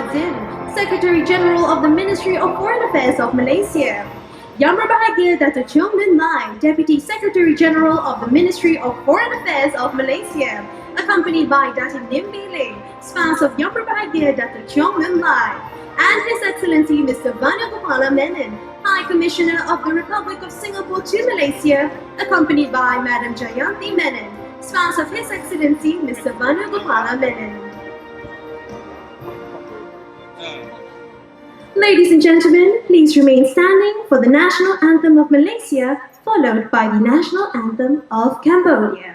Muhammad Zin, Secretary General of the Ministry of Foreign Affairs of Malaysia. Yang Berbahagia Dato' Cheong Min Lai, Deputy Secretary General of the Ministry of Foreign Affairs of Malaysia, accompanied by Datin Lim Bileng, spouse of Yang Berbahagia Dato' Cheong Min Lai, and His Excellency Mr. Vanugopala Menon, High Commissioner of the Republic of Singapore to Malaysia, accompanied by Madam Jayanti Menon, spouse of His Excellency Mr. Vanugopala Menon. Ladies and gentlemen, please remain standing for the National Anthem of Malaysia, followed by the National Anthem of Cambodia.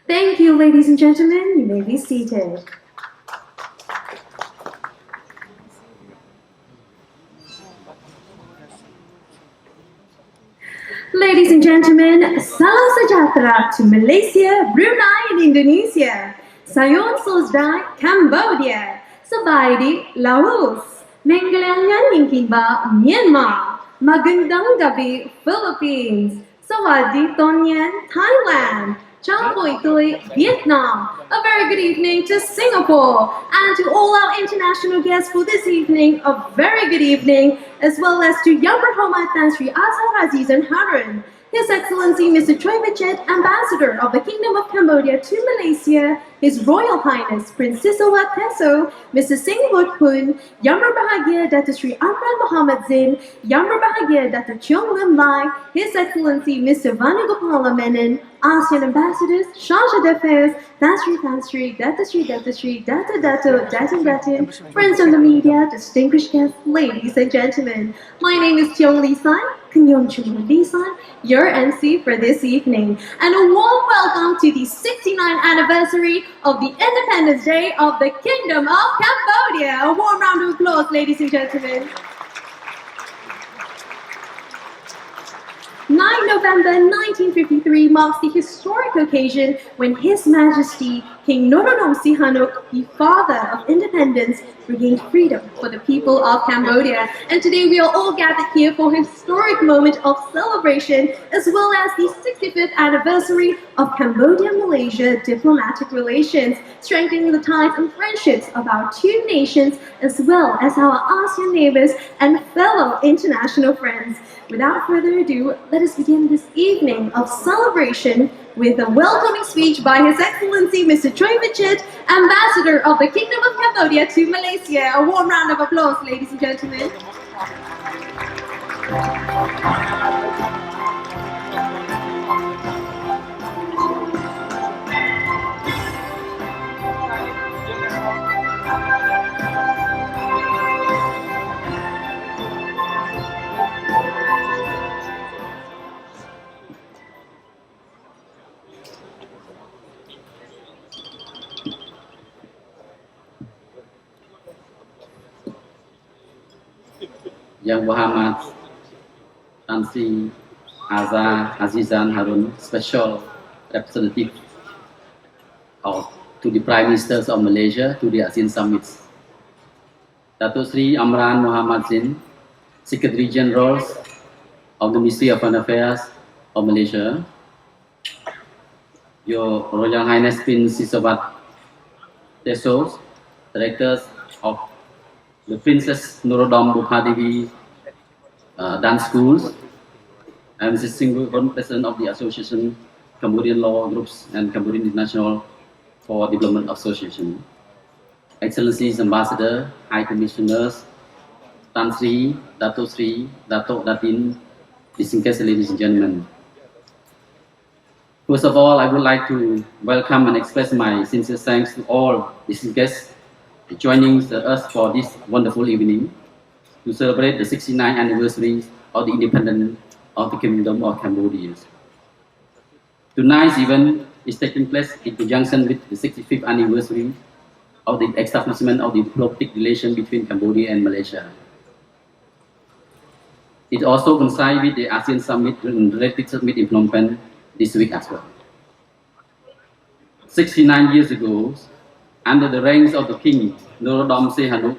Thank you, ladies and gentlemen. You may be seated. Ladies and gentlemen, salam sejahtera to Malaysia, Brunei, and Indonesia. Sayon sosdai, Cambodia. Sabaydi, Laos. Menggalangan Yingkinba, Myanmar. Magandang gabi, Philippines. Sawadi Tonyan, Thailand. Champoy Toy, Vietnam. A very good evening to Singapore. And to all our international guests for this evening, a very good evening, as well as to Yang Berhormat Tan Sri Azhar Azizan Harun, His Excellency Mr. Choi Vichet, Ambassador of the Kingdom of Cambodia to Malaysia, His Royal Highness Princess Awad Teso, Mr. Singh Pun, Yang Berbahagia Dato' Sri Amran Muhammad Zin, Yang Berbahagia Dato' Cheong Lim Lai, His Excellency Mr. Vanugopala Menon, ASEAN Ambassadors, Chargé d'Affaires, Tan Sri, Dato' Sri, Datin, friends of the media, distinguished guests, ladies and gentlemen. My name is Tiong Lee San, Kunyong Chung Lee San, your MC for this evening. And a warm welcome to the 69th anniversary of the Independence Day of the Kingdom of Cambodia. A warm round of applause, ladies and gentlemen. 9 9 November 1953 marks the historic occasion when His Majesty King Norodom Sihanouk, the father of independence, regained freedom for the people of Cambodia. And today we are all gathered here for a historic moment of celebration as well as the 65th anniversary of Cambodia-Malaysia diplomatic relations, strengthening the ties and friendships of our two nations as well as our ASEAN neighbors and fellow international friends. Without further ado, let us begin this evening of celebration with a welcoming speech by His Excellency Mr. Choi Vichit, Ambassador of the Kingdom of Cambodia to Malaysia. A warm round of applause, ladies and gentlemen. Yang Muhammad Tan Sri Azizan Harun, Special Representative to the Prime Ministers of Malaysia to the ASEAN Summits. Dato Sri Amran Muhammad Zin, Secretary General of the Ministry of Foreign Affairs of Malaysia. Your Royal Highness Prince Sisawat Tesos, Directors of the Princess Norodom Bukhadevi Dance Schools, and Mrs. Singh, President of the Association Cambodian Law Groups and Cambodian International for Development Association. Excellencies, Ambassador, High Commissioners, Tan Sri, Dato Sri, Dato Datin, distinguished ladies and gentlemen. First of all, I would like to welcome and express my sincere thanks to all distinguished guests joining us for this wonderful evening to celebrate the 69th anniversary of the independence of the Kingdom of Cambodia. Tonight's event is taking place in conjunction with the 65th anniversary of the establishment of the diplomatic relation between Cambodia and Malaysia. It also coincides with the ASEAN Summit and related summit in Phnom Penh this week as well. 69 years ago, under the reigns of the King Norodom Sihanouk,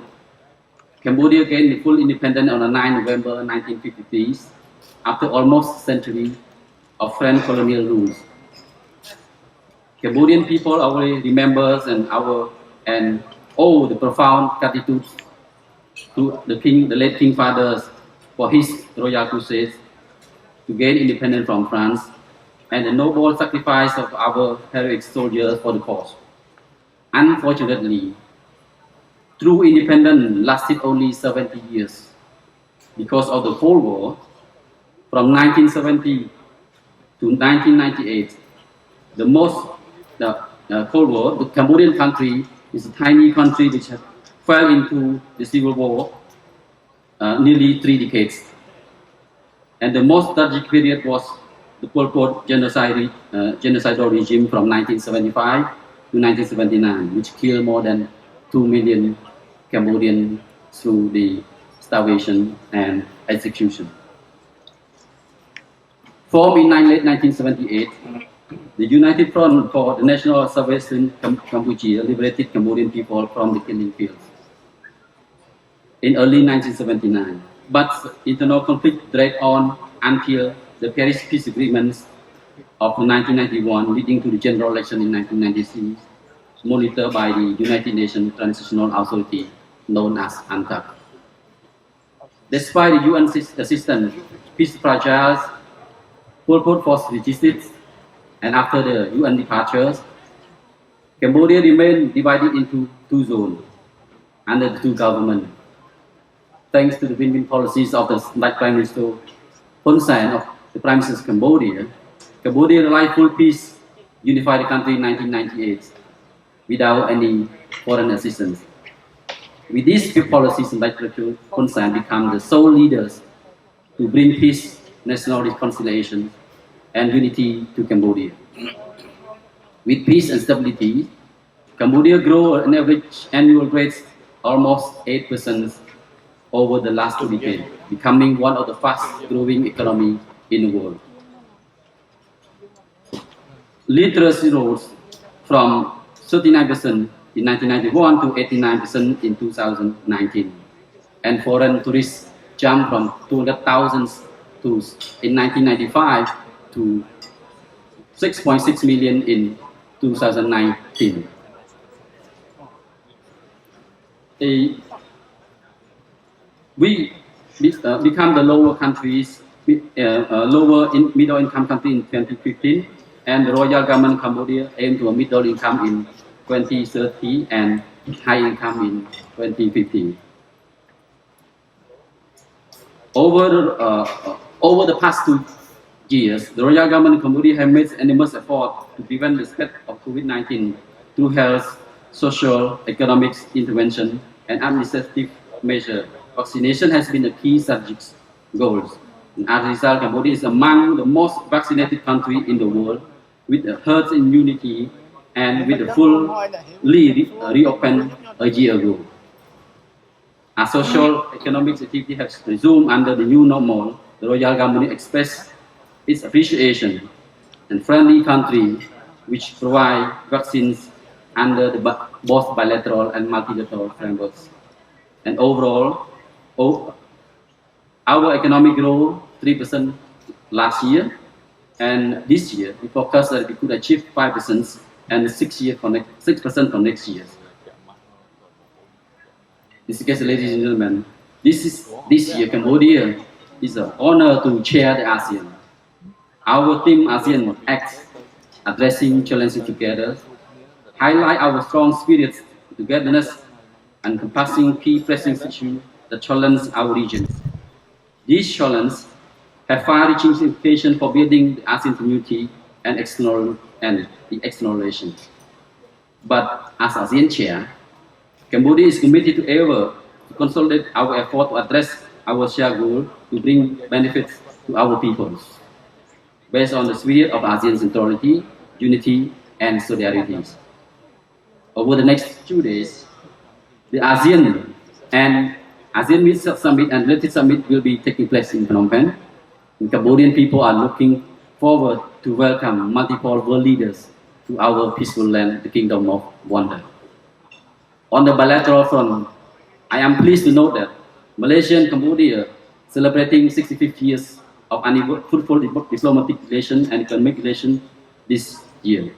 Cambodia gained the full independence on 9 November 1953 after almost a century of French colonial rule. Cambodian people always remembers and owe the profound gratitude to the late King Fathers for his royal crusades to gain independence from France and the noble sacrifice of our heroic soldiers for the cause. Unfortunately, true independence lasted only 70 years because of the Cold War. From 1970 to 1998, the Cold War, the Cambodian country is a tiny country which fell into the civil war nearly 3 decades. And the most tragic period was the Pol Pot genocidal regime from 1975 to 1979, which killed more than 2 million Cambodians through the starvation and execution. Formed in late 1978, the United Front for the National Salvation Cambodia liberated Cambodian people from the killing fields in early 1979. But internal conflict dragged on until the Paris Peace Agreements of 1991, leading to the general election in 1996, monitored by the United Nations Transitional Authority, known as UNTAC. Despite the UN assistance, peace fragile, Pol Pot was resisted, and after the UN departures, Cambodia remained divided into 2 zones under the 2 governments. Thanks to the win-win policies of the Prime Minister Hun Sen of the Prime Minister of Cambodia, Cambodia realized full peace, unified the country in 1998 without any foreign assistance. With these 2 policies, Prime Hun Sen became the sole leaders to bring peace, national reconciliation, and unity to Cambodia. With peace and stability, Cambodia grew an average annual rate almost 8% over the last 2 decades, becoming one of the fast-growing economies in the world. literacy rose from 39% in 1991 to 89% in 2019. And foreign tourists jumped from 200,000 to in 1995 to 6.6 million in 2019. We become the lower countries, lower middle income country in 2015, and the Royal Government Cambodia aimed to a middle income in 2030 and high income in 2050. Over the past 2 years, the Royal Government of Cambodia has made enormous effort to prevent the spread of COVID-19 through health, social, economic intervention, and administrative measures. Vaccination has been a key strategic goal. And as a result, Cambodia is among the most vaccinated countries in the world, with a herd immunity and with a fully reopened a year ago. As social economic activity has resumed under the new normal, the Royal Government expressed its appreciation and friendly country which provide vaccines under the both bilateral and multilateral frameworks. And overall, our economic growth 3% last year, and this year we forecast that we could achieve 5% and 6% for next year. This case, ladies and gentlemen, this year Cambodia is an honor to chair the ASEAN. Our team ASEAN acts addressing challenges together, highlight our strong spirit, togetherness, and encompassing key pressing issues that challenge our region. These challenges have far-reaching implications for building the ASEAN community and the external relations. But as ASEAN chair, Cambodia is committed to consolidate our effort to address our shared goal to bring benefits to our peoples, based on the spirit of ASEAN centrality, unity, and solidarity. Over the next 2 days, the ASEAN and ASEAN Summit and related summit will be taking place in Phnom Penh. And Cambodian people are looking forward to welcome multiple world leaders to our peaceful land, the Kingdom of Wonder. On the bilateral front, I am pleased to note that Malaysia and Cambodia celebrating 65 years of fruitful diplomatic relations and economic relations this year.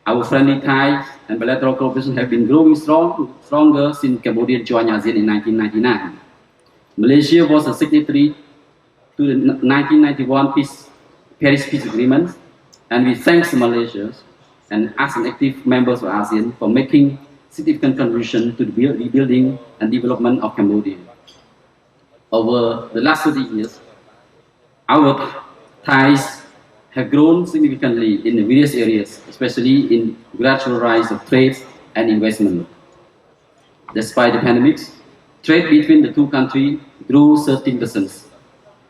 Our friendly ties and bilateral cooperation have been growing stronger since Cambodia joined ASEAN in 1999. Malaysia was a signatory to the 1991 Paris Peace Agreement, and we thank Malaysia and as an active member of ASEAN for making significant contribution to the rebuilding and development of Cambodia. Over the last 30 years, our ties have grown significantly in various areas, especially in gradual rise of trade and investment. Despite the pandemics, trade between the two countries grew 13%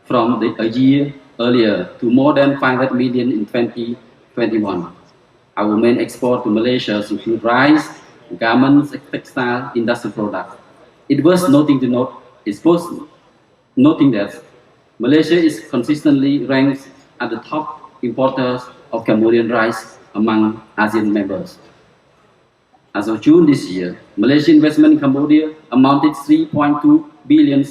from a year earlier to more than 500 million in 2021. Our main export to Malaysia include rice, garments, textile, industrial products. It was noting that Malaysia is consistently ranked at the top importers of Cambodian rice among ASEAN members. As of June this year, Malaysian investment in Cambodia amounted $3.2 billion,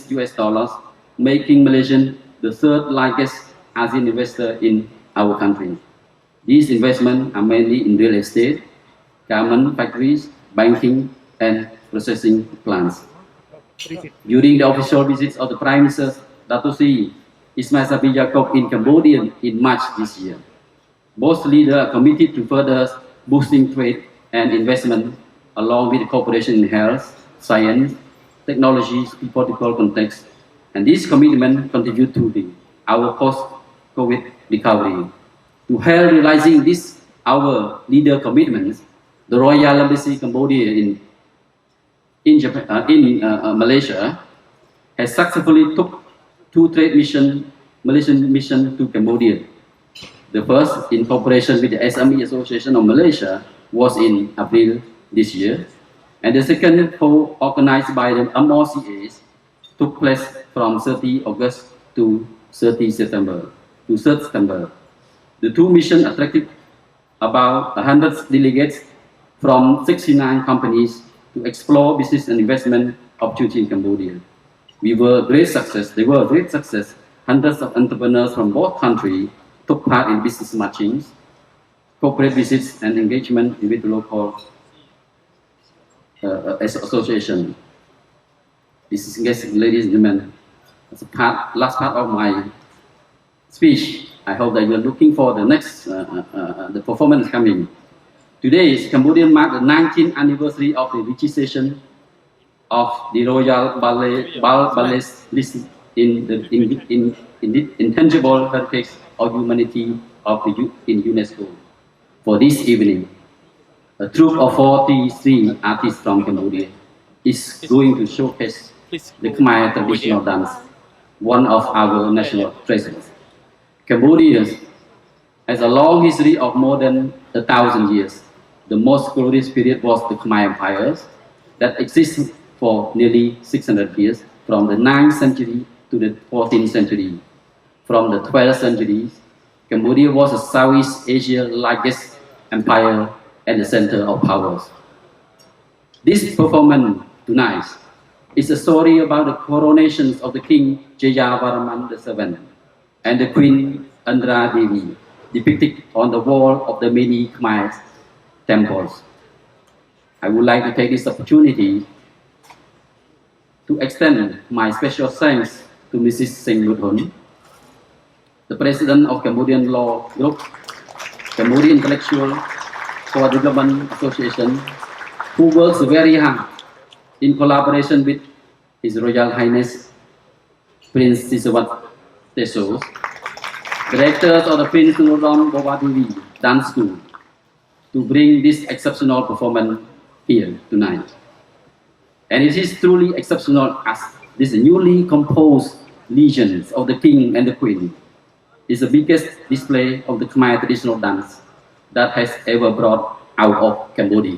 making Malaysia the third largest ASEAN investor in our country. These investments are mainly in real estate, garment factories, banking, and processing plants. During the official visits of the Prime Minister Dato Sri Ismail Sabri Yaakob in Cambodia in March this year, both leaders are committed to further boosting trade and investment along with cooperation in health, science, technology, political context, and this commitment contribute to our post-COVID recovery. To help realizing our leader commitments, the Royal Embassy Cambodia in Malaysia has successfully took 2 trade Malaysian missions to Cambodia. The first, in cooperation with the SME Association of Malaysia, was in April this year, and the second, co-organized by the MOCAs, took place from 30 August to 3 September. The 2 missions attracted about 100 delegates from 69 companies to explore business and investment opportunity in Cambodia. They were a great success. Hundreds of entrepreneurs from both countries took part in business matchings, corporate visits, and engagement with the local association. This is, ladies and gentlemen, last part of my speech. I hope that you are looking for the next the performance coming. Today is Cambodian mark the 19th anniversary of the registration of the Royal Ballet list in the intangible heritage of humanity in UNESCO. For this evening, a troupe of 43 artists from Cambodia is going to showcase the Khmer traditional dance, one of our national treasures. Cambodia has a long history of more than 1,000 years. The most glorious period was the Khmer empires that existed for nearly 600 years, from the 9th century to the 14th century. From the 12th century, Cambodia was a Southeast Asia's largest empire and the center of powers. This performance tonight is a story about the coronations of the King Jayavarman VII and the Queen Andra Devi, depicted on the wall of the many Khmer temples. I would like to take this opportunity to extend my special thanks to Mrs. Singh Luthun, the President of Cambodian Law Group, Cambodian Intellectual for Development Association, who works very hard in collaboration with His Royal Highness Prince Sisawat Tesos, directors of the Prince Norodom Bowadevi Dance School, to bring this exceptional performance here tonight. And it is truly exceptional as this newly composed Legions of the King and the Queen is the biggest display of the Khmer traditional dance that has ever brought out of Cambodia.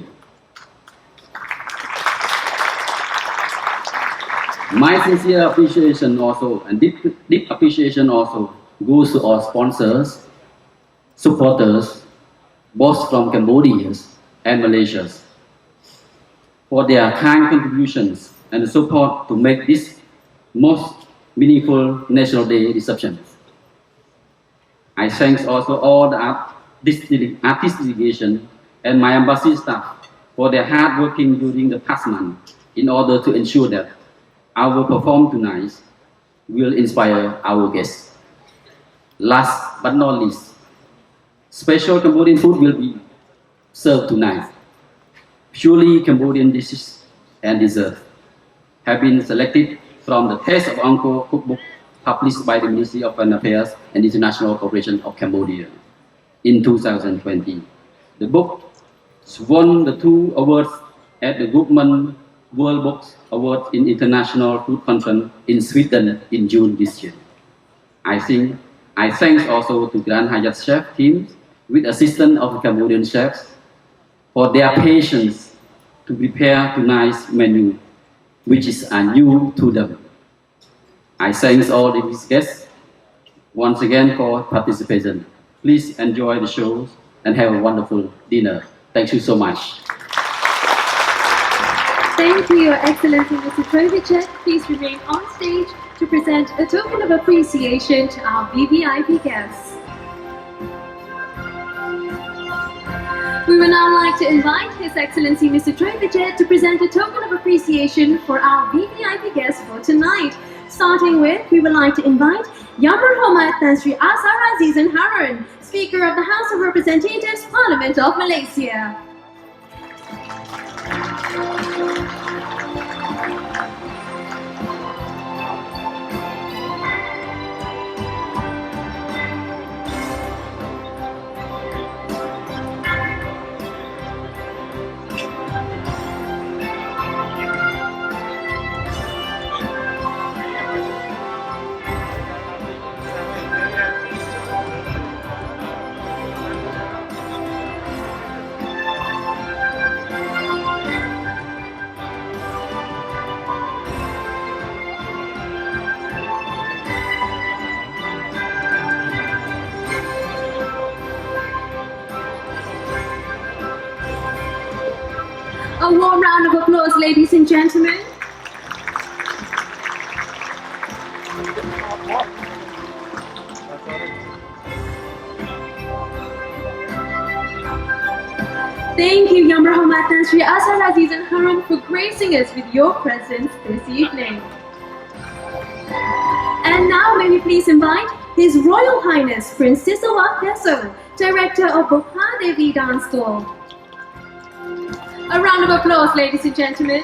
My sincere appreciation also, and deep appreciation also, goes to our sponsors, supporters, both from Cambodia and Malaysia, for their kind contributions and support to make this most meaningful National Day reception. I thank also all the artist delegation and my embassy staff for their hard working during the past month in order to ensure that our performance tonight will inspire our guests. Last but not least, special Cambodian food will be served tonight. Purely Cambodian dishes and desserts have been selected from the Taste of Angkor cookbook published by the Ministry of Foreign Affairs and International Cooperation of Cambodia in 2020. The book won the 2 awards at the Goodman World Books Award in International Food Conference in Sweden in June this year. I thank also to Grand Hyatt chef teams with assistance of the Cambodian chefs for their patience to prepare tonight's menu, which is new to them. I thank all these guests once again for participation. Please enjoy the show and have a wonderful dinner. Thank you so much. Thank you, Your Excellency Mr. Trovichek. Please remain on stage to present a token of appreciation to our VVIP guests. We would now like to invite His Excellency Mr. Trovichek to present a token of appreciation for our VVIP guests for tonight. Starting with, we would like to invite Yang Berhormat Tan Sri Asar Azizan Harun, Speaker of the House of Representatives, Parliament of Malaysia. A warm round of applause, ladies and gentlemen. Thank you, Yang Berhormatan Sri Asal Aziz and Harun, for gracing us with your presence this evening. And now may we please invite His Royal Highness Princess Awak Peso, Director of Bopha Devi Dance School. A round of applause, ladies and gentlemen.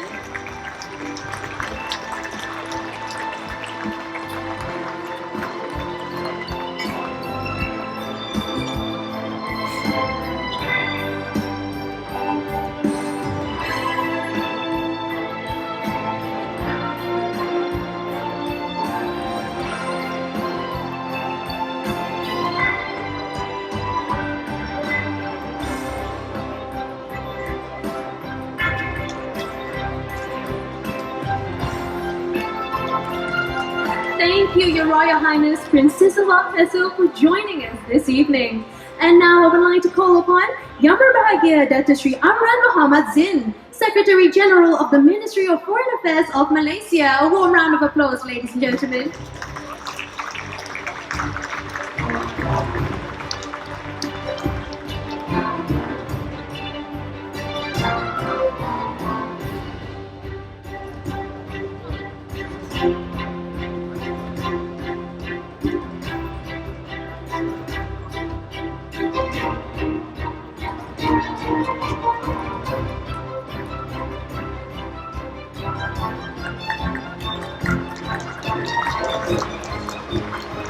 Thank you, Your Royal Highness Princess Awak Peso, for joining us this evening. And now I would like to call upon Yang Berbahagia Datuk Sri Amran Muhammad Zin, Secretary General of the Ministry of Foreign Affairs of Malaysia. A warm round of applause, ladies and gentlemen.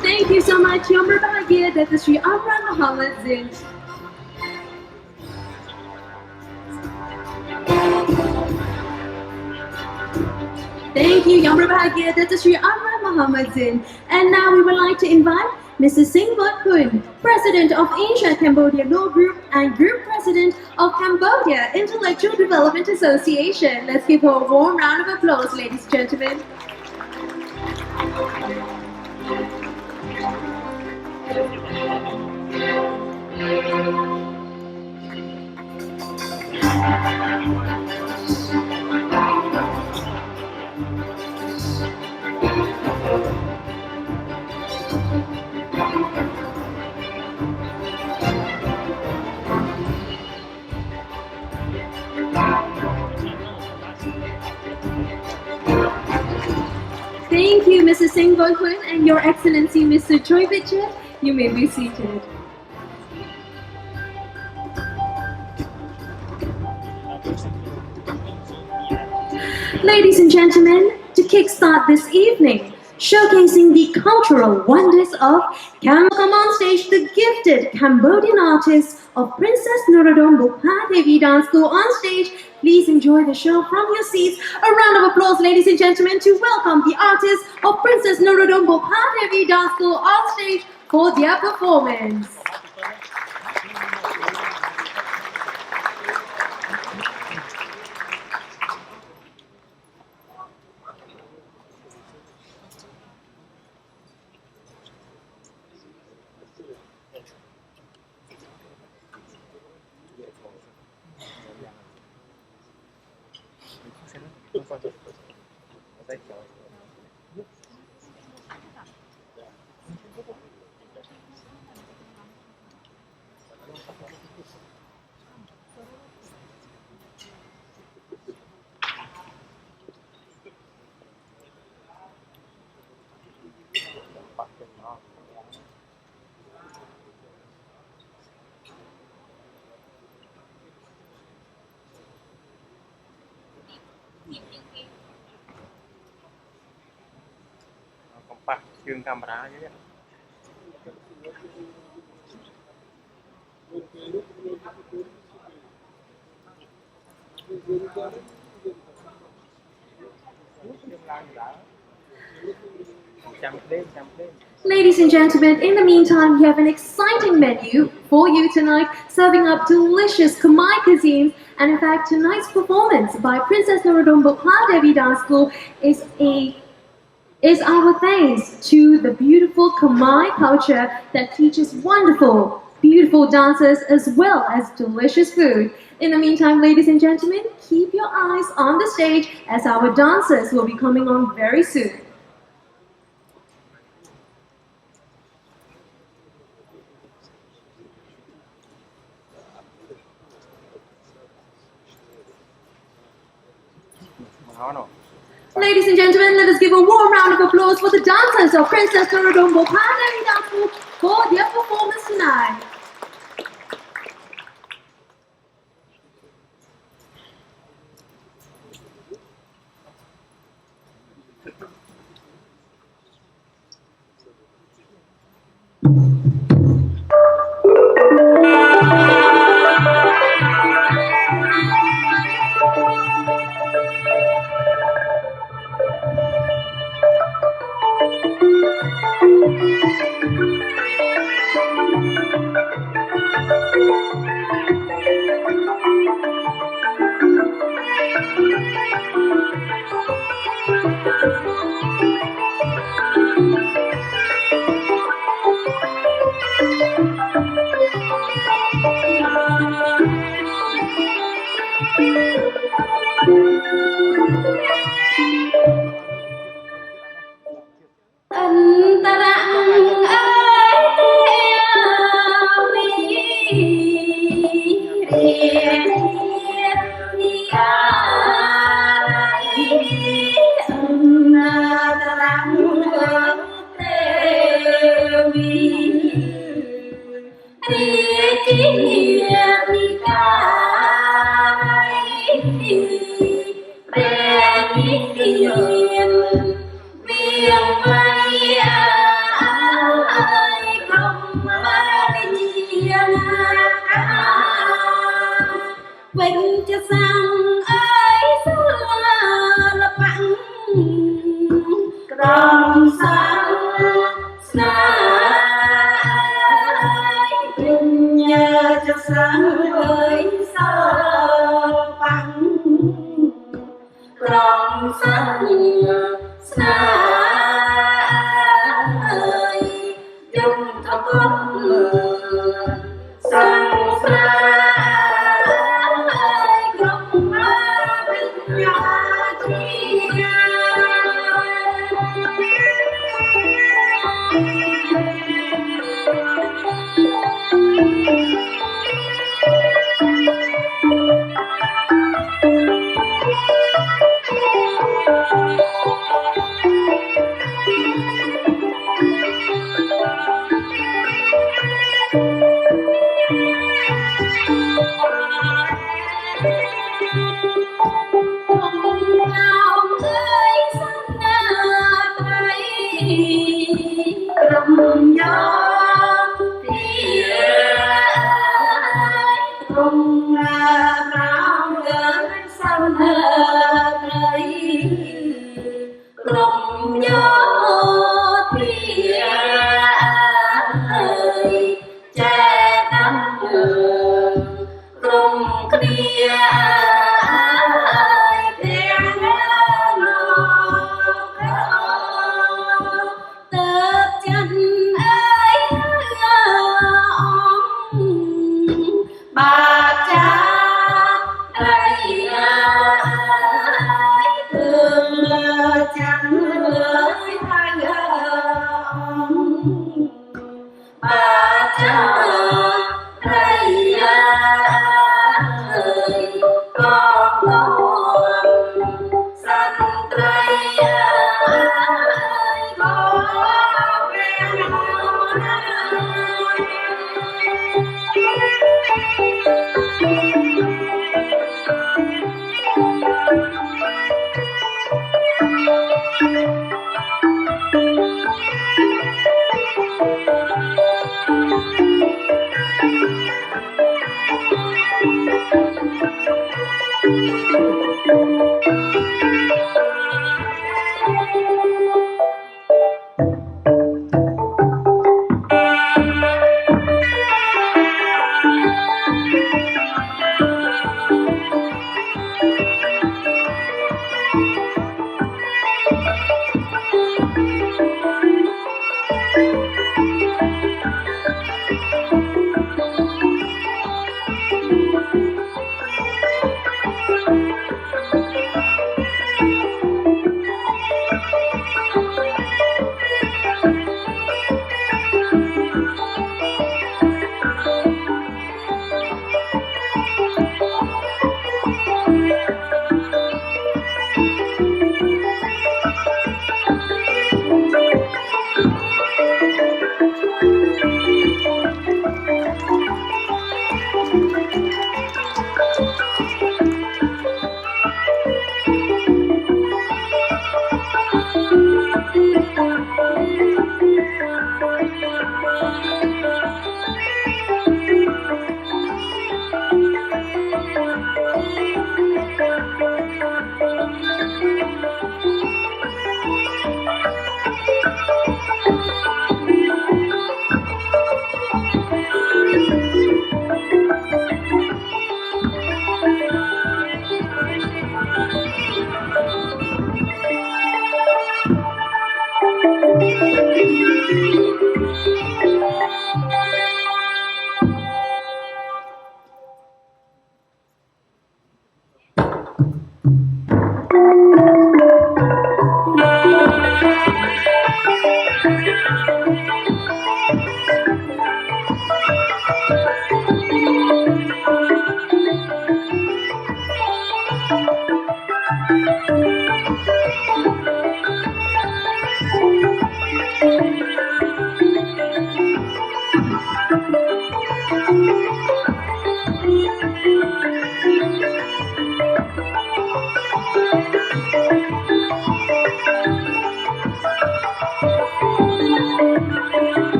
Thank you so much, Yang Berbahagia Datuk Sri Amran Muhammad Zin. Thank you, Yang Berbahagia Datuk Sri Amran Muhammad Zin. And now we would like to invite Mrs. Singh Bot Kun, President of Asia Cambodia Law Group and Group President of Cambodia Intellectual Development Association. Let's give her a warm round of applause, ladies and gentlemen. Thank you, Mrs. Singh Bot Kun, and Your Excellency, Mr. Choi Vichit. You may be seated. Ladies and gentlemen, to kickstart this evening, showcasing the cultural wonders of Cambodia, come on stage the gifted Cambodian artists of Princess Norodom Bopha Devi Dance School on stage. Please enjoy the show from your seats. A round of applause, ladies and gentlemen, to welcome the artists of Princess Norodom Bopha Devi Dance School on stage for their performance. Kompak chương camera chứ. Ladies and gentlemen, in the meantime, we have an exciting menu for you tonight, serving up delicious Khmer cuisines. And in fact, tonight's performance by Princess Norodom Bopha Devi Dance School is our thanks to the beautiful Khmer culture that teaches wonderful beautiful dancers as well as delicious food. In the meantime, ladies and gentlemen, keep your eyes on the stage as our dancers will be coming on very soon. Ladies and gentlemen, let us give a warm round of applause for the dancers of Princess Norodom Bopana Dance for their performance tonight.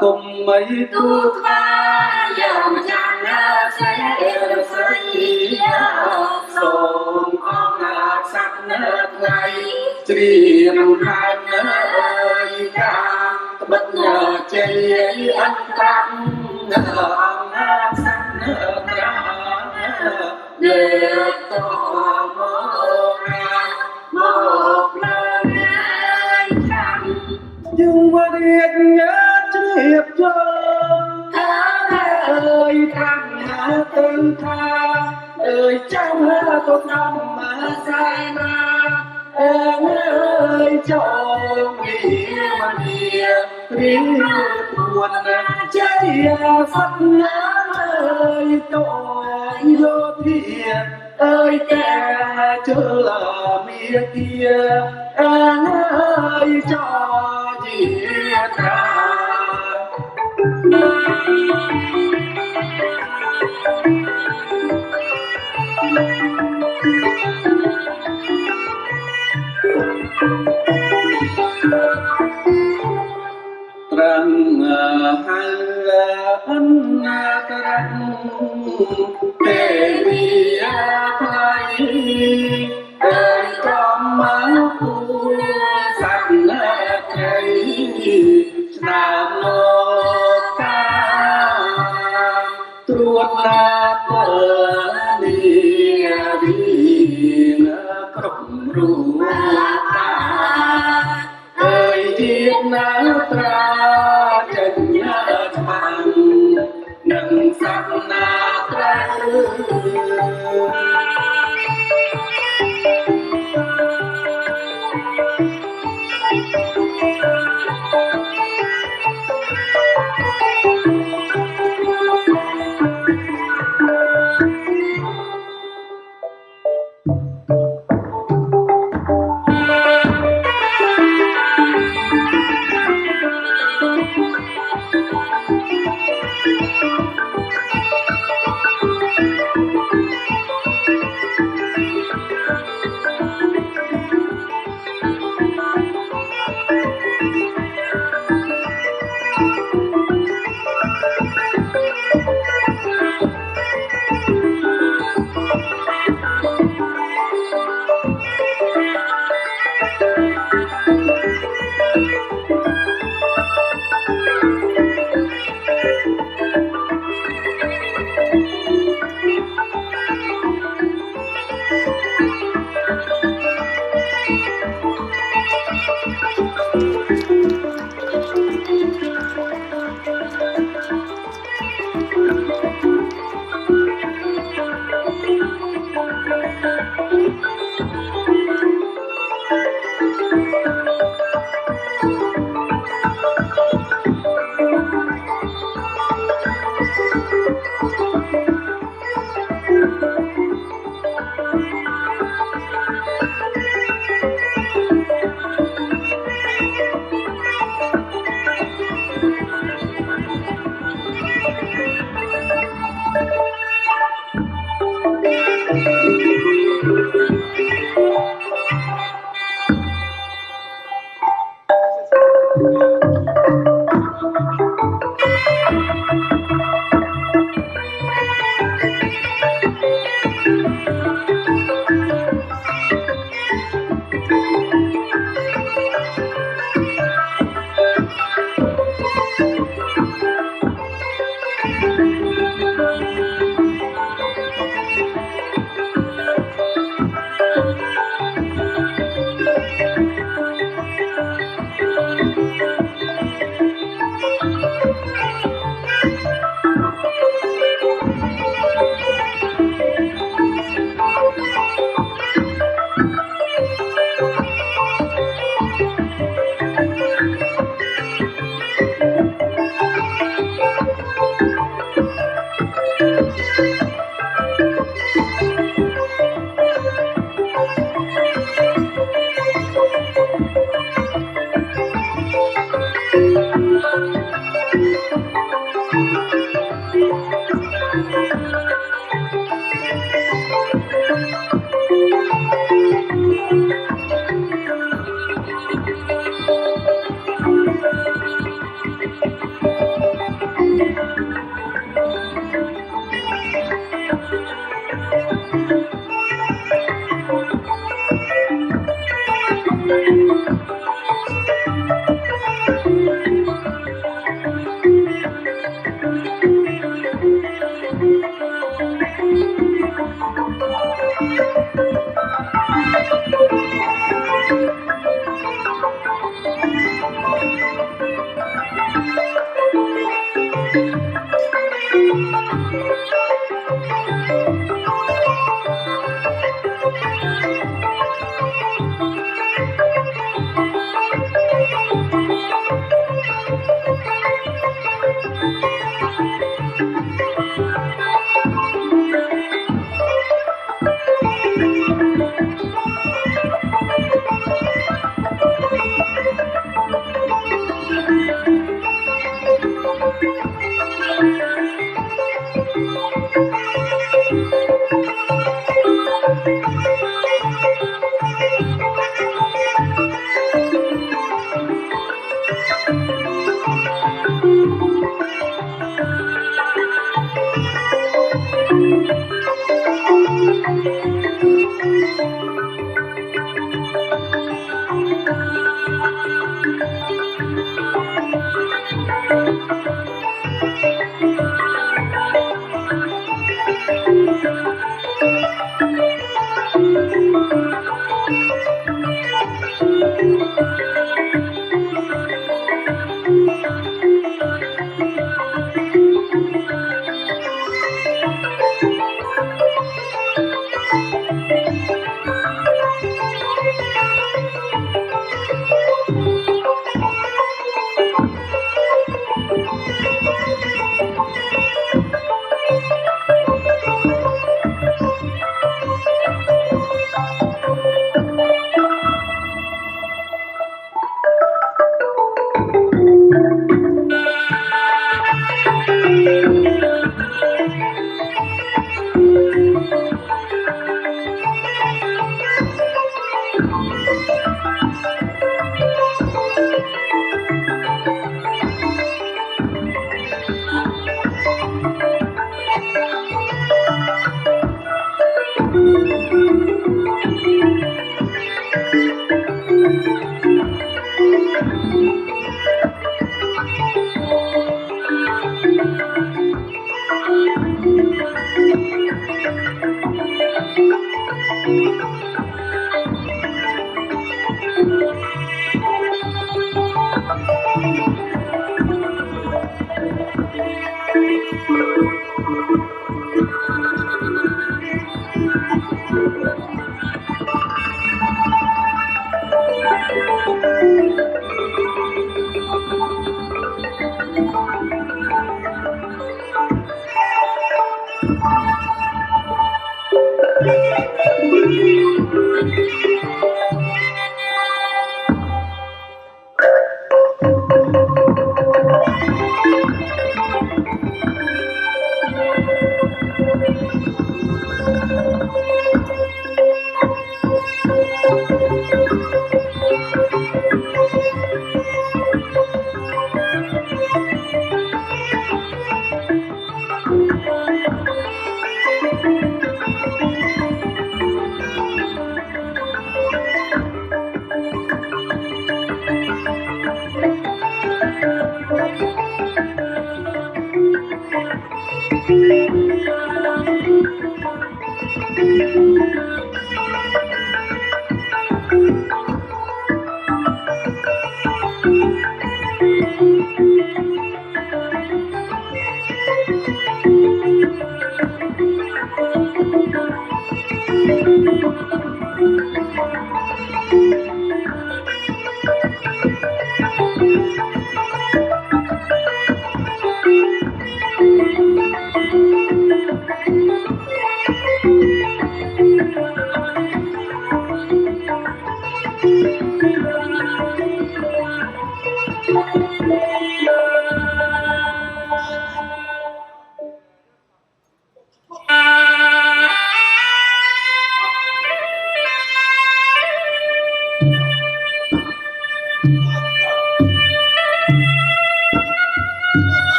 cùng mấy tu tha dòng nhàn sẽ xây sông ông sắc ngày truyền hành ơi ca chạy ăn cắp ngã sẵn ra để có một lần chẳng nhưng mà điệt nhớ triệp cho ơi thằng từng tha ơi trong tôi thăm mà sai ma ơi cho nghĩ mà địa riêng buồn cháy phát ơi tội vô thiệt ơi kẻ chớ là mía kia ơi cho gì ra Trăng ân trăng để đi thay đời con máu tu sạch cây nam mô ca truột na bờ đi đi cổng ru ơi thiên tra trần bằng nâng sắc na tra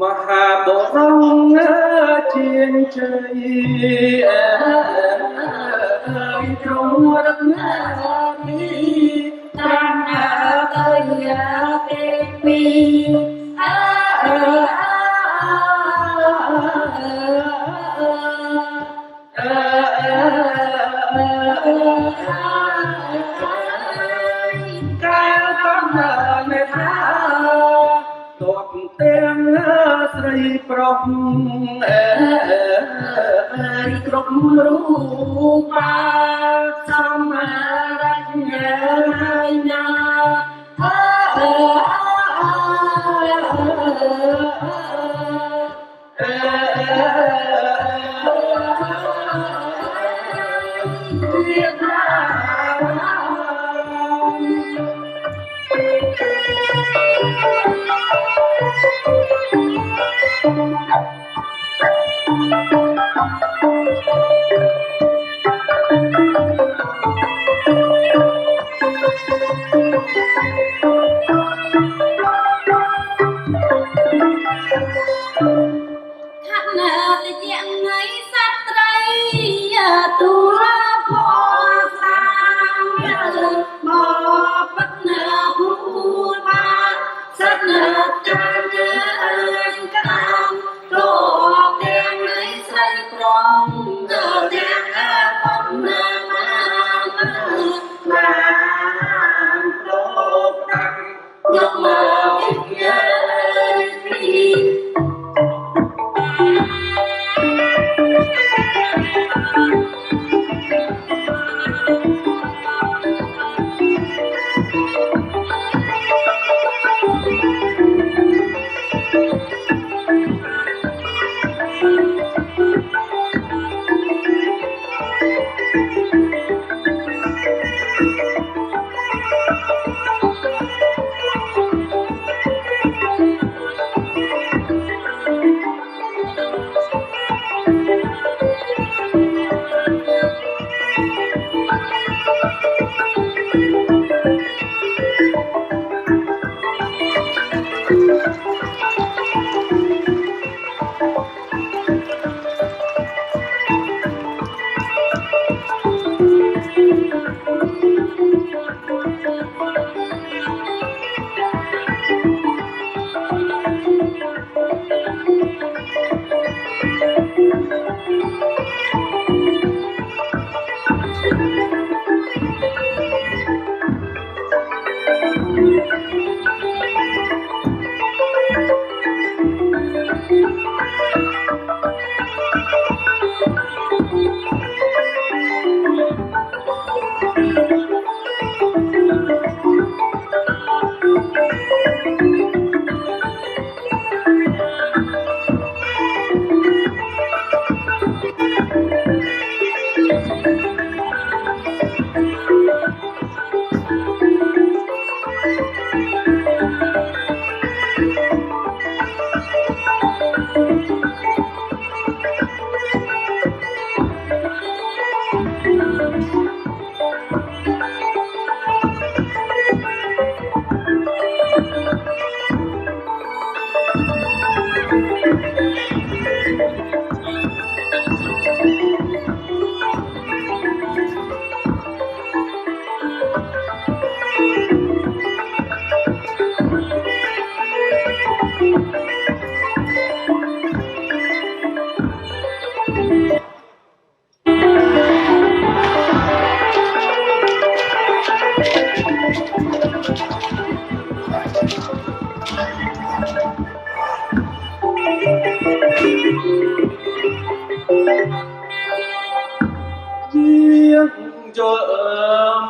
Hà bộ rong chiến trời trong đất đi tam tây tê pi ca con nơi tha tuột tiếng sri prop prop rupa samaranya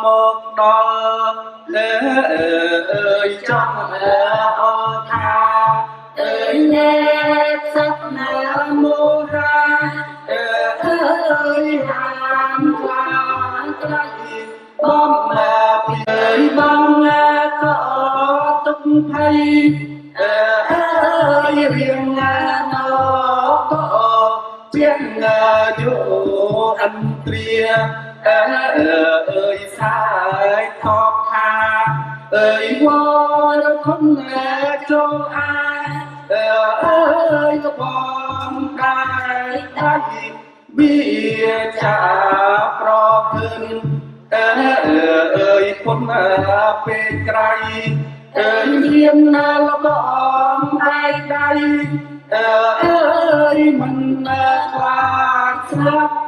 một đo ơi trong tha ơi nghe sắc na mô ra ơi hàm qua trái bom là ơi bom có tung thay ơi riêng nó có chiếc chỗ anh kia ơi sai thọ tha ơi qua không cho ai ơi có bom đai đai bia trà pro hơn ơi con về trái nhiên là bom đai đai ơi mình qua sắp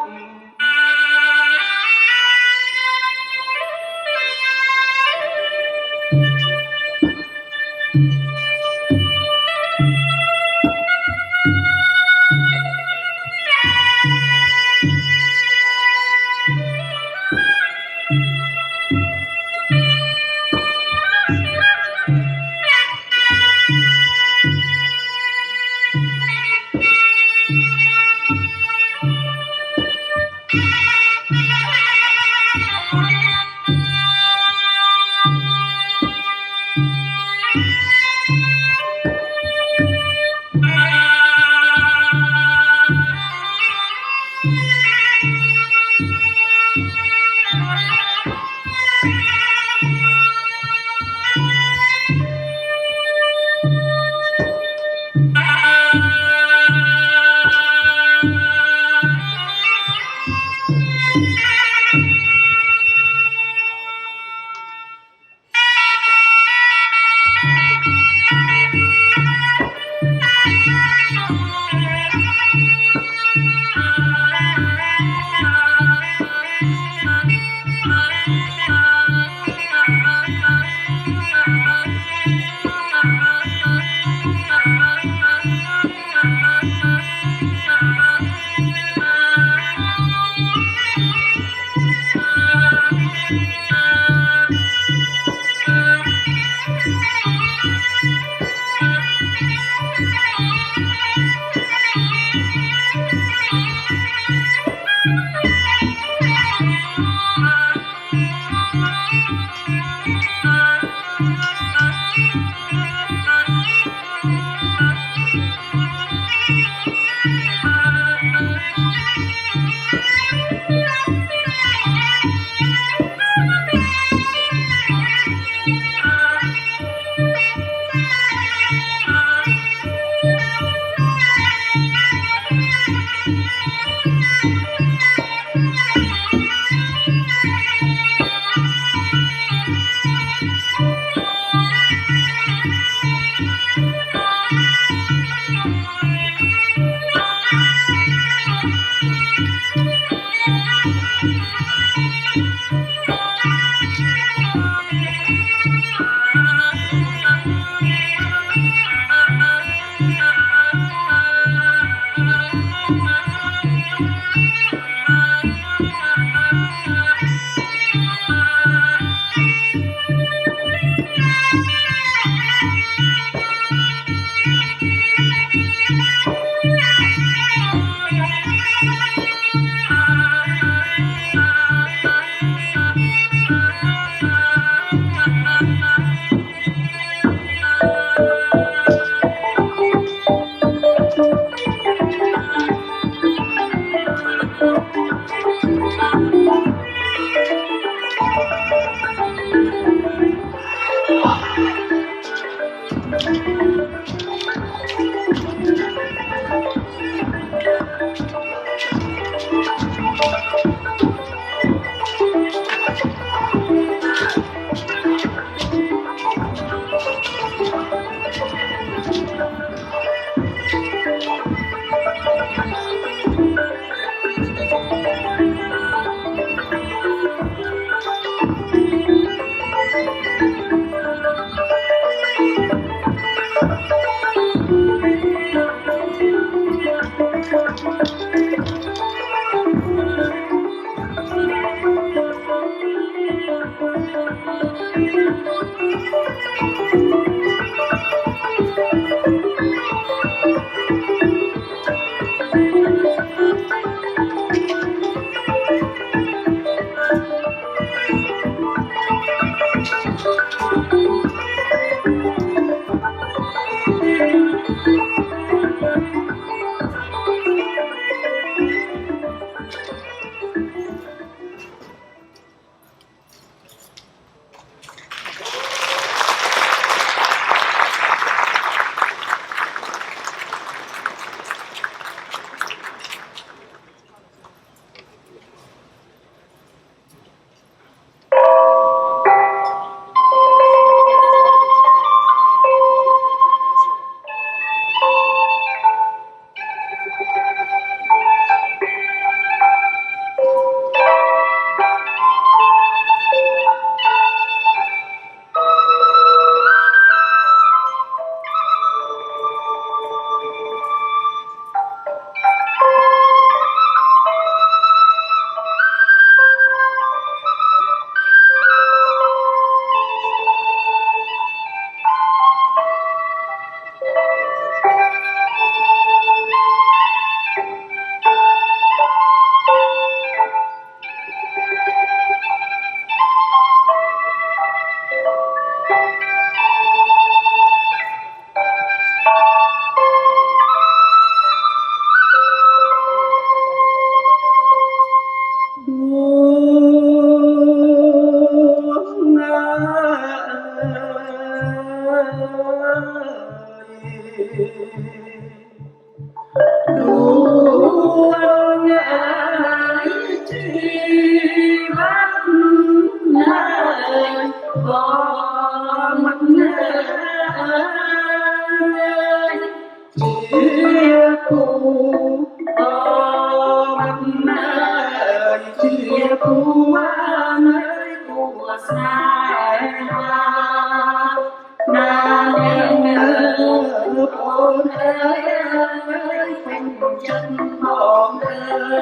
chia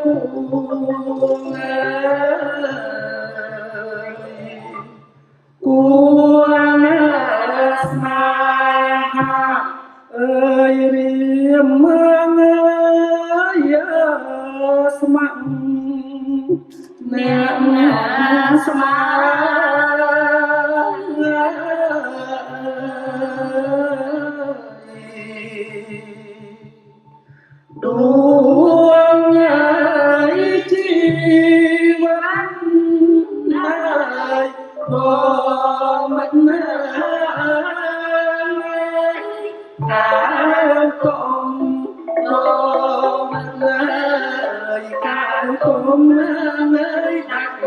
cuồng cuồng xa ơi riêng mương ơi mặn nè đuông ấy chi vẫn ai có mất cả con có mất cả con ơi đặt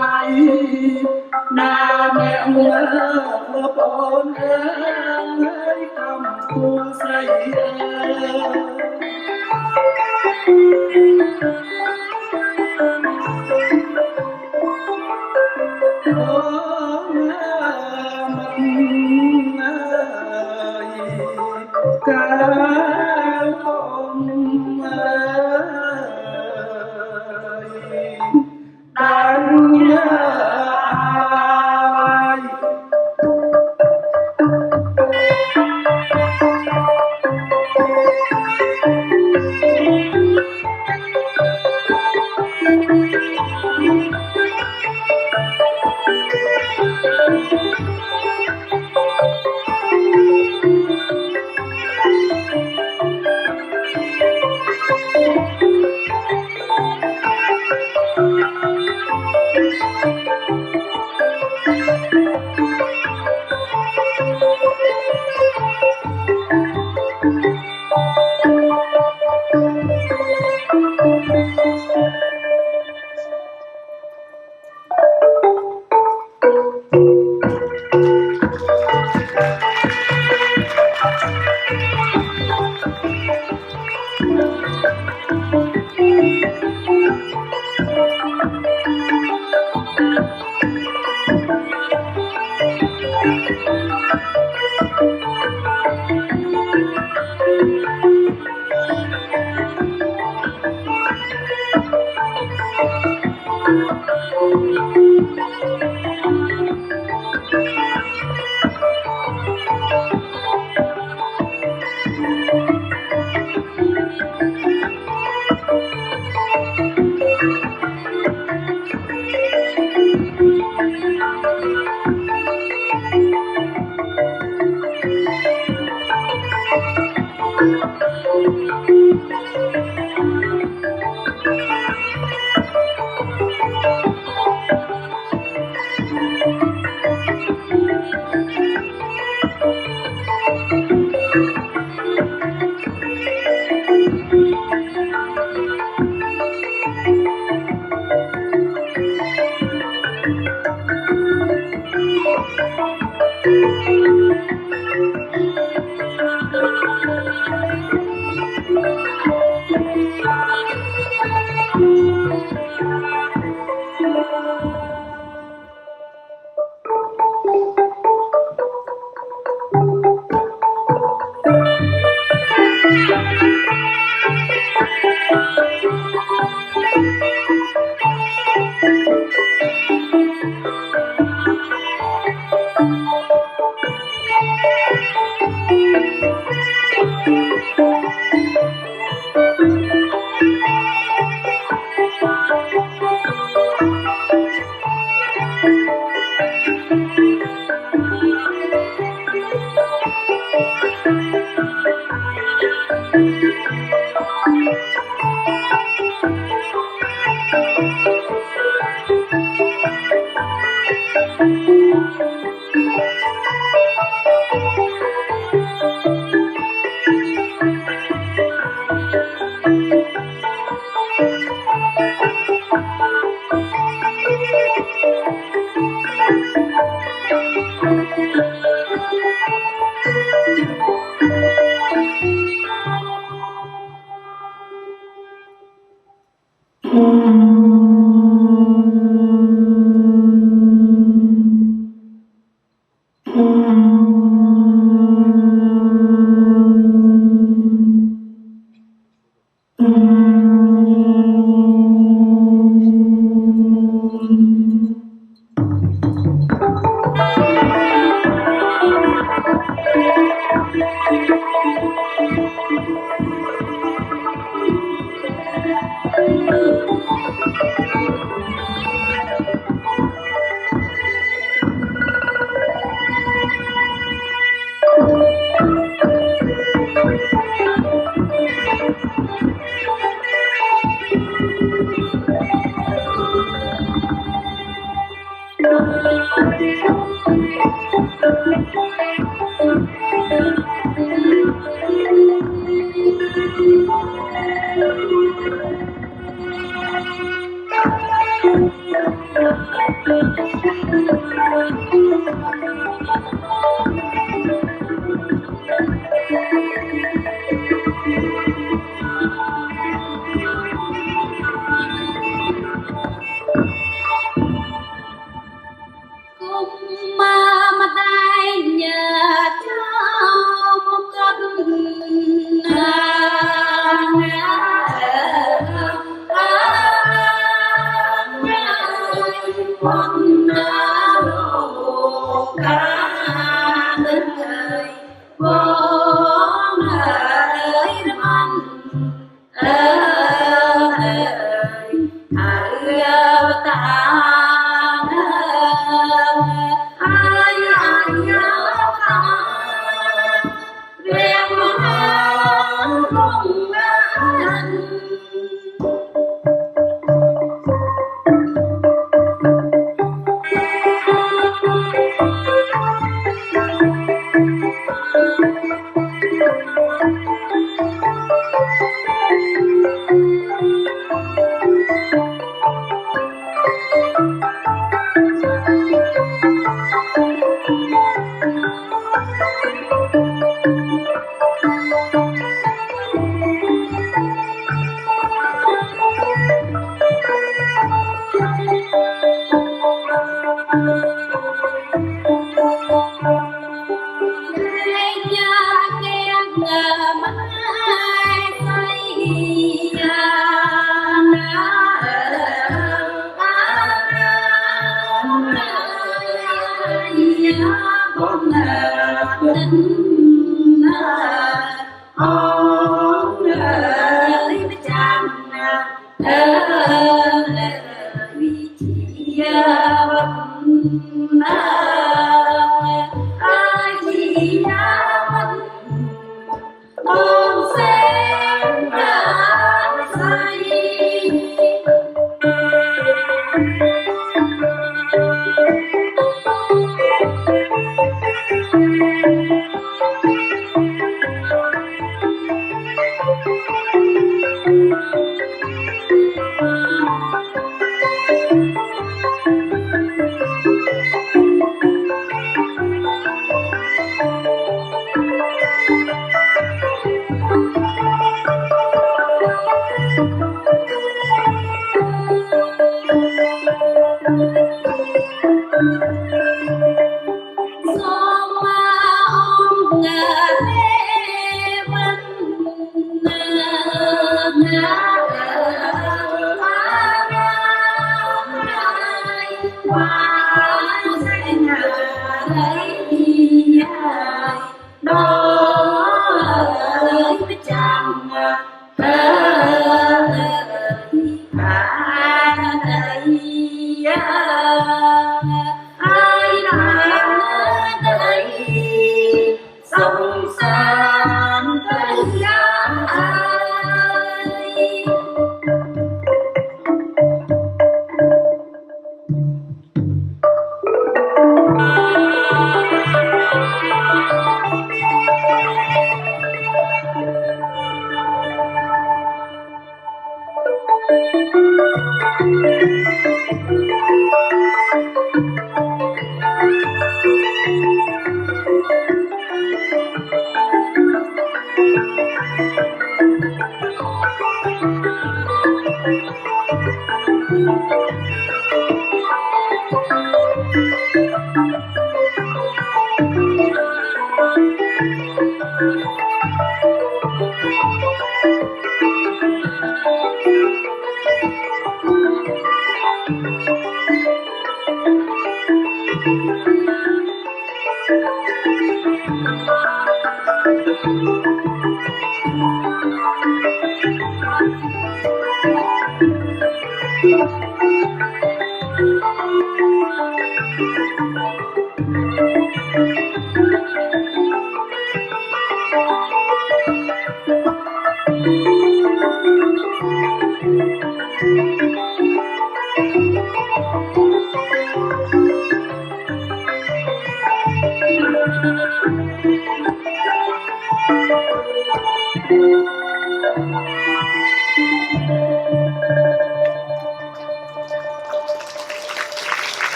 ai na mẹ con ơi cầm cu say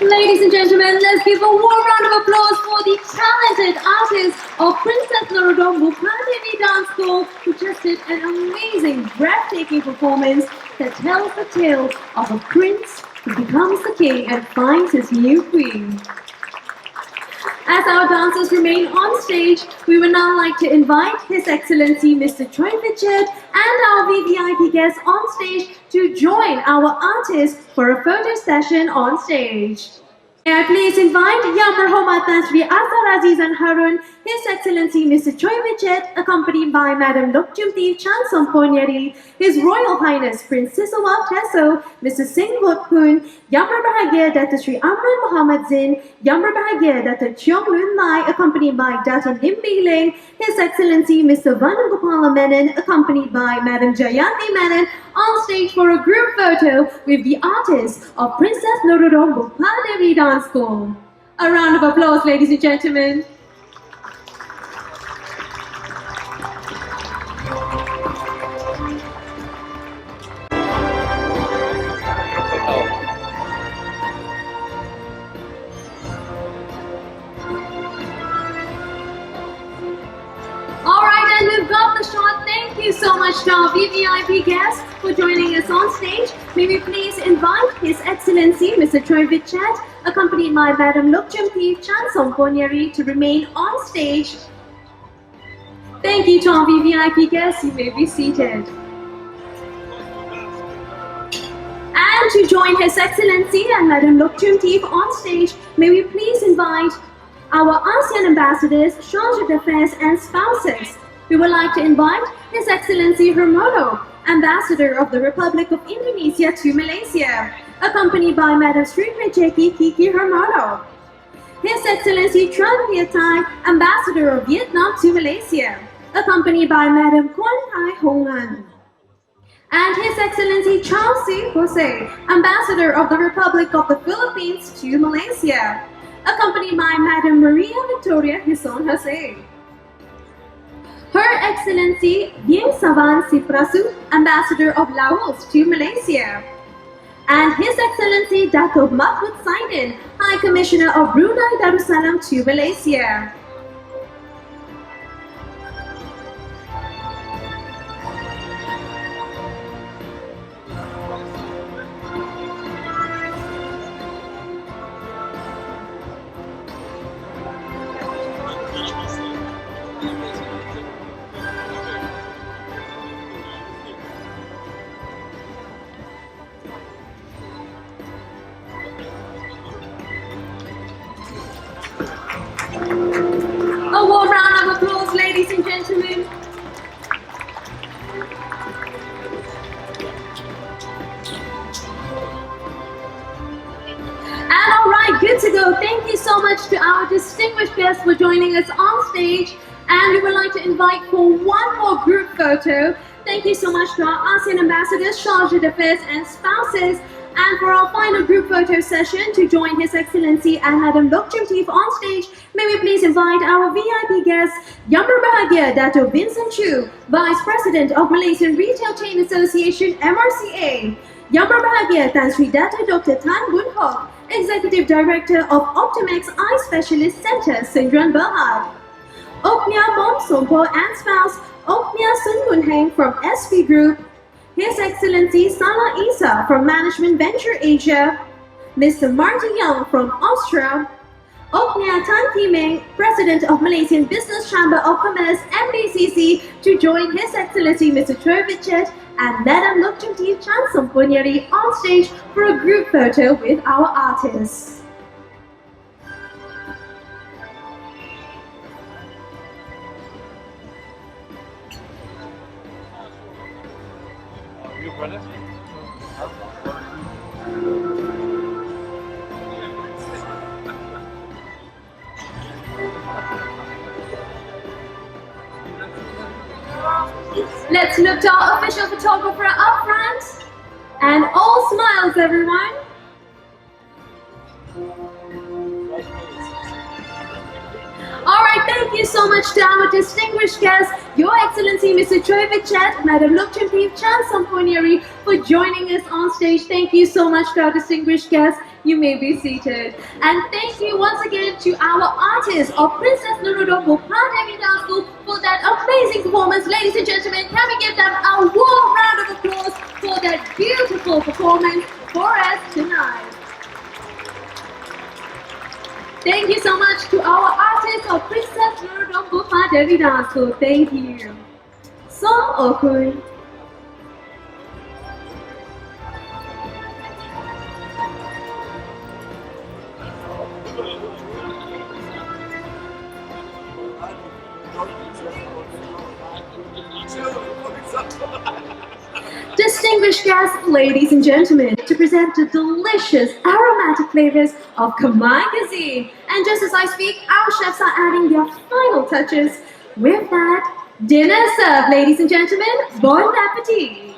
Ladies and gentlemen, let's give a warm round of applause for the talented artist of Princess Norodom Bhupadevi Dance School, who just did an amazing, breathtaking performance that tells the tale of a prince who becomes the king and finds his new queen. As our dancers remain on stage, we would now like to invite His Excellency Mr. Choi Vichit and our VVIP guests on stage to join our artists for a photo session on stage. May I please invite Yang Berhormatan Sri Asar Azizan Harun, His Excellency Mr. Choi Vichit, accompanied by Madam Lokchumti Chansom Ponyari, His Royal Highness Princess Awak Teso, Mr. Singh Botpun, Yang Berbahagia Dato Sri Amran Muhammad Zin, Yang Berbahagia Dato Cheong Lun Mai, accompanied by Dato Lim Bee Ling, His Excellency Mr. Vanugopala Menon, accompanied by Madam Jayanti Menon, on stage for a group photo with the artists of Princess Norodom Bhupadevi Dance School. A round of applause, ladies and gentlemen. Alright, and we've got the shot. Thank you so much to our VVIP guests for joining us on stage. May we please invite His Excellency Mr. Choi Vichit, accompanied by Madam Lokchumti Chansom Ponyari, to remain on stage. Thank you to our VVIP guests. You may be seated. And to join His Excellency and Madam Lokchumti on stage, may we please invite our ASEAN ambassadors, chargé d'affaires and spouses. We would like to invite His Excellency Hermono, Ambassador of the Republic of Indonesia to Malaysia, accompanied by Madam Sri Rejeki Kiki Hermono. His Excellency Tran Viet Thai, Ambassador of Vietnam to Malaysia, accompanied by Madam Kwan Thai Hong An. And His Excellency Charles C. Jose, Ambassador of the Republic of the Philippines to Malaysia, accompanied by Madam Maria Victoria Hison Jose. Her Excellency Bien Savan Siprasu, Ambassador of Laos to Malaysia. And His Excellency Dato Mahmud Saidin, High Commissioner of Brunei Darussalam to Malaysia. A warm round of applause, ladies and gentlemen. And alright, good to go. Thank you so much to our distinguished guests for joining us on stage. And we would like to invite for one more group photo. Thank you so much to our ASEAN ambassadors, chargé d'affaires and spouses. And for our final group photo session to join His Excellency and Madam Lokchumti on stage, may we please invite our VIP guests, Yang Berbahagia Dato Vincent Chu, Vice President of Malaysian Retail Chain Association MRCA, Yang Berbahagia Tan Sri Dato Dr. Tan Boon Hock, Executive Director of Optimex Eye Specialist Center, Sindran Berhad, Okmia Mom Sompo and spouse, Okmia Sun Mun Heng from SP Group, His Excellency Salah Isa from Management Venture Asia, Mr. Marty Young from Austria, Okmia Tan Ki Meng, President of Malaysian Business Chamber of Commerce MBCC, to join His Excellency Mr. Choi Vichit and Madam Lokchumti Chansom Ponyari on stage for a group photo with our artists. You brother? Let's look to our official photographer up front. And all smiles, everyone. Alright, thank you so much to our distinguished guests, Your Excellency Mr. Choi Vichet, Madam Lukchandeep Chan Samponieri, for joining us on stage. Thank you so much to our distinguished guests. You may be seated. And thank you once again to our artists of Princess Nurudo Bhupadevi Dance School for that amazing performance. Ladies and gentlemen, can we give them a warm round of applause for that beautiful performance for us tonight. Thank you so much to our artists of Princess Nurudo Bhupadevi Dance School. Thank you. So awkward. Distinguished guests, ladies and gentlemen, to present the delicious aromatic flavors of Khmer cuisine. And just as I speak, our chefs are adding their final touches. With that, dinner served, ladies and gentlemen. Bon appetit!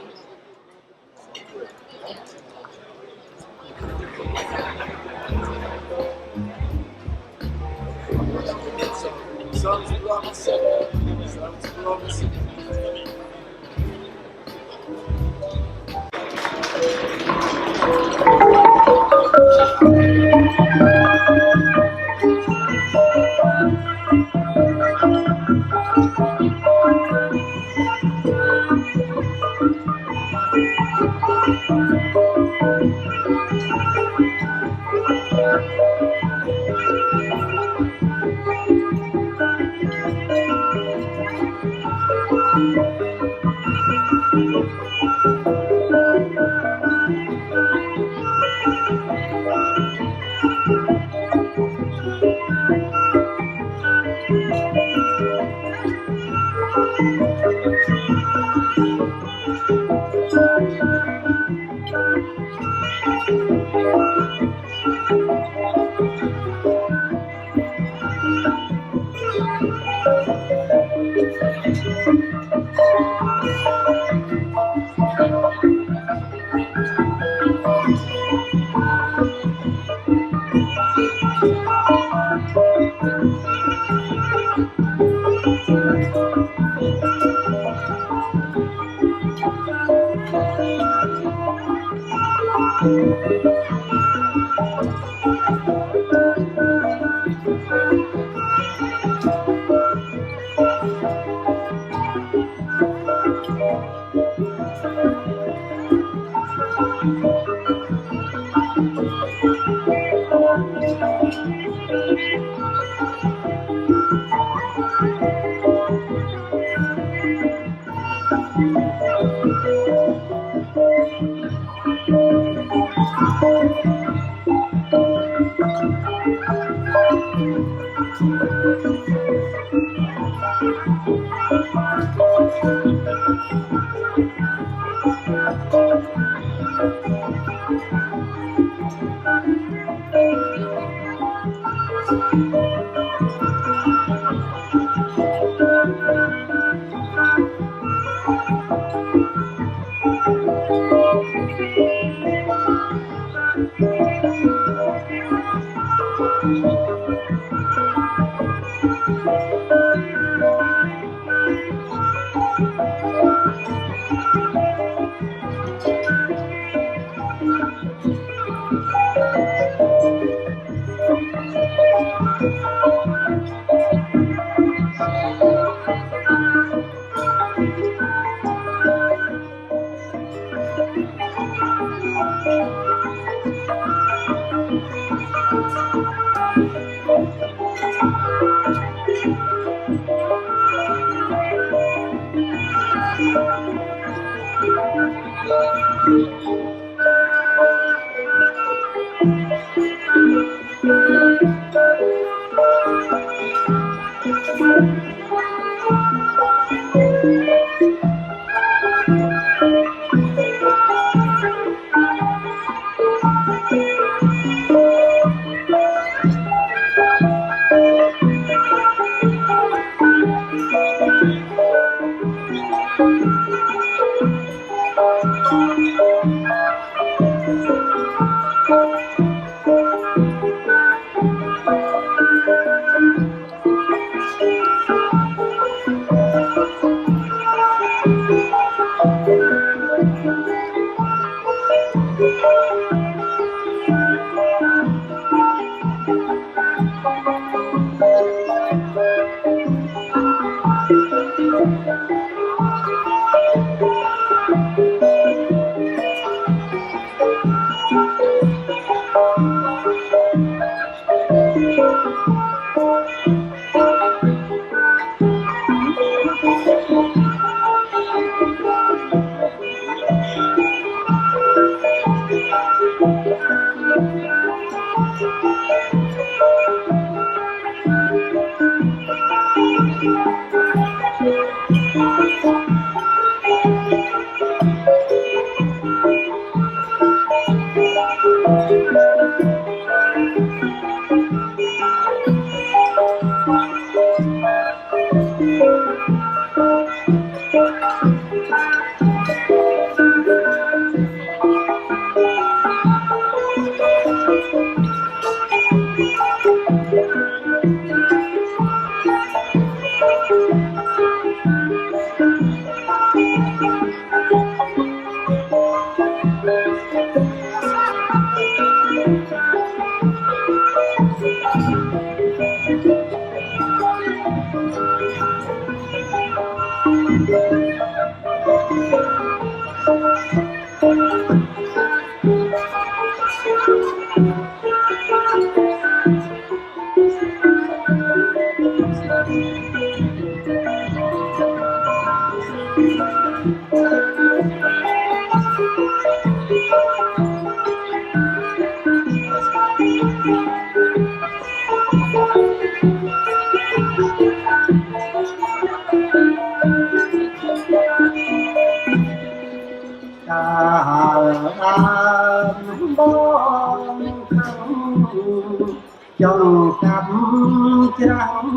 Dòng cắm trắng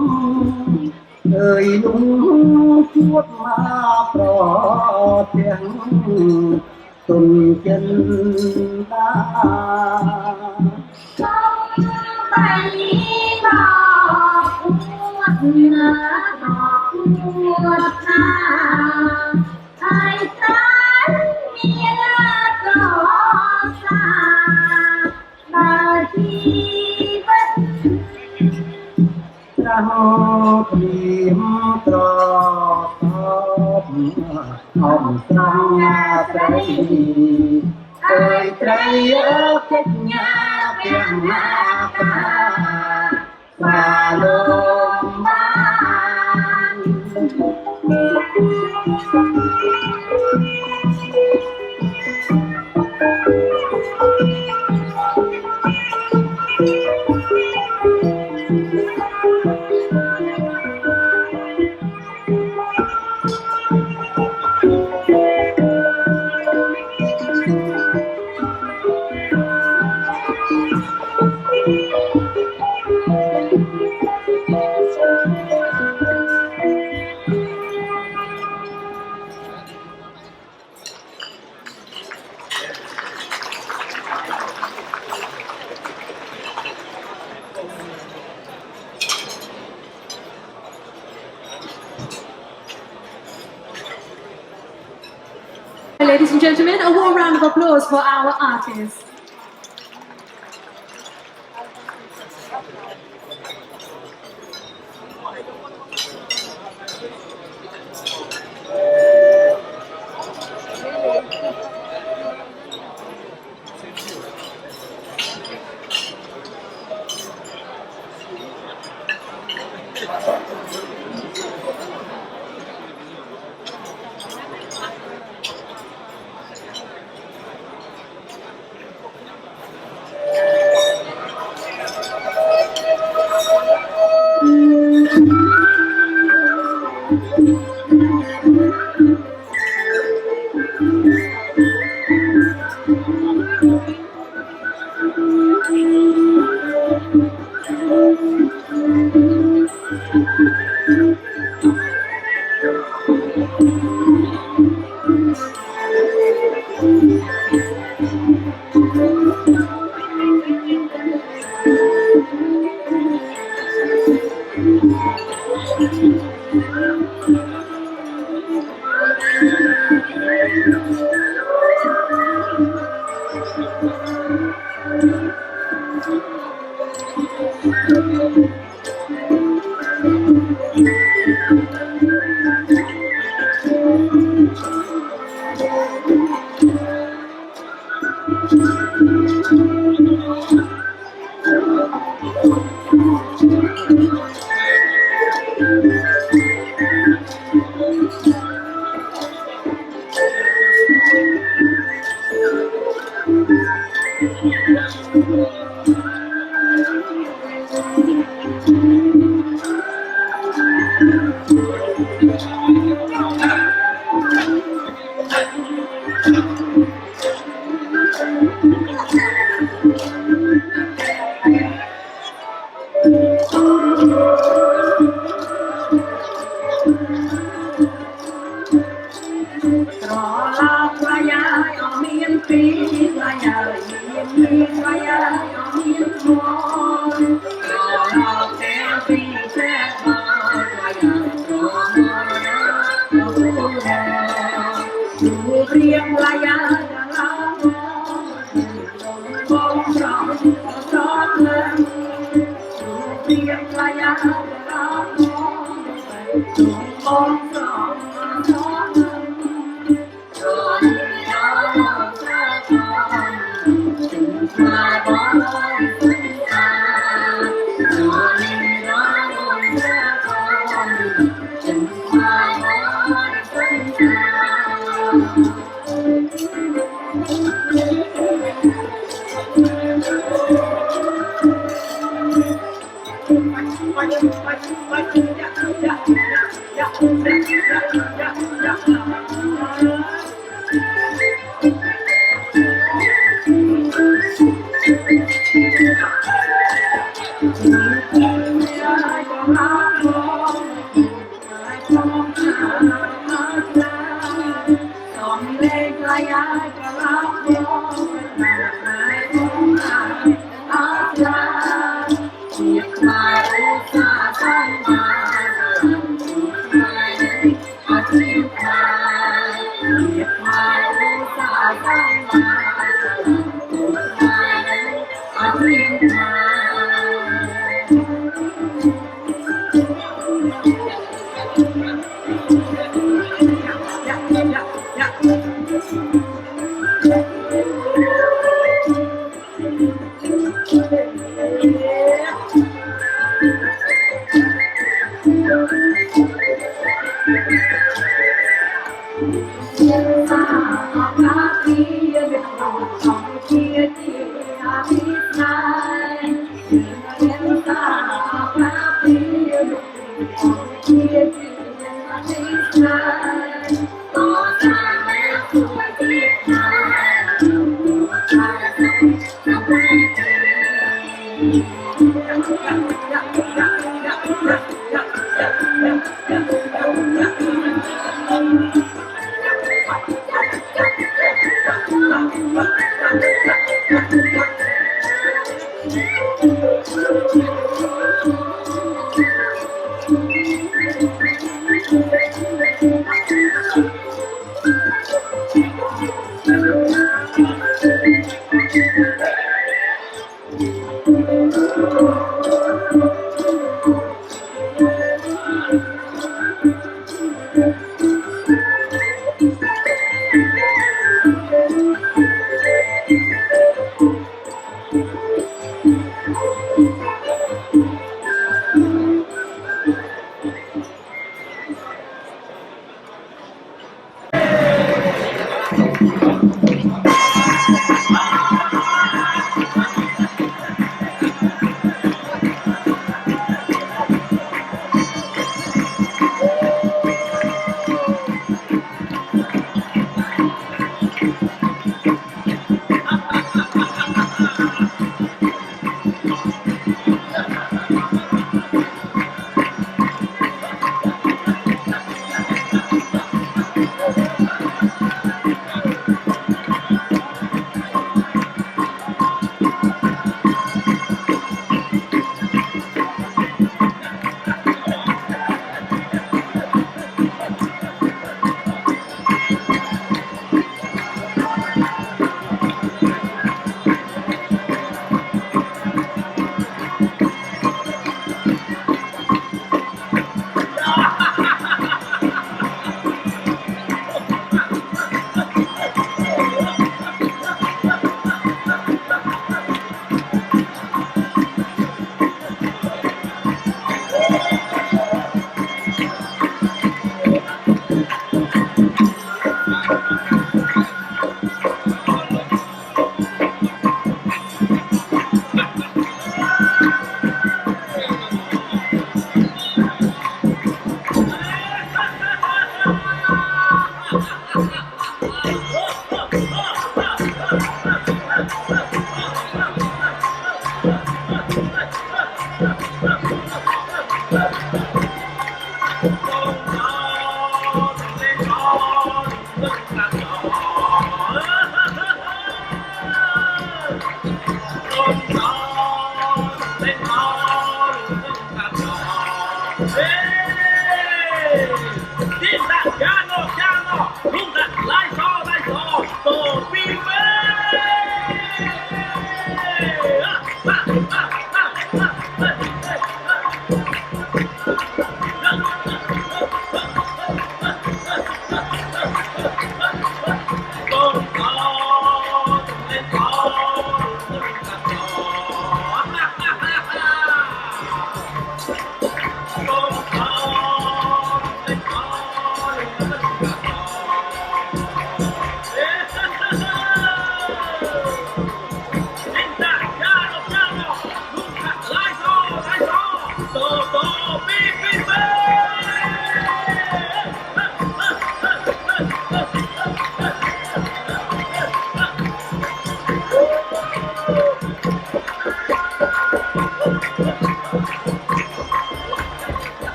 ơi đúng chuốt mà pro tiếng tuần chân ta bay bọc bọc tha ai tán miên có xa bà chi vẫn trao tìm trò hồng trăng trái ơi trái cách nhà biển ca và lông ban Ladies and gentlemen, a warm round of applause for our artists. เ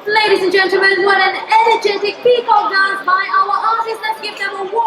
Ladies and gentlemen, what an energetic peacock dance by our artists. Let's give them a warm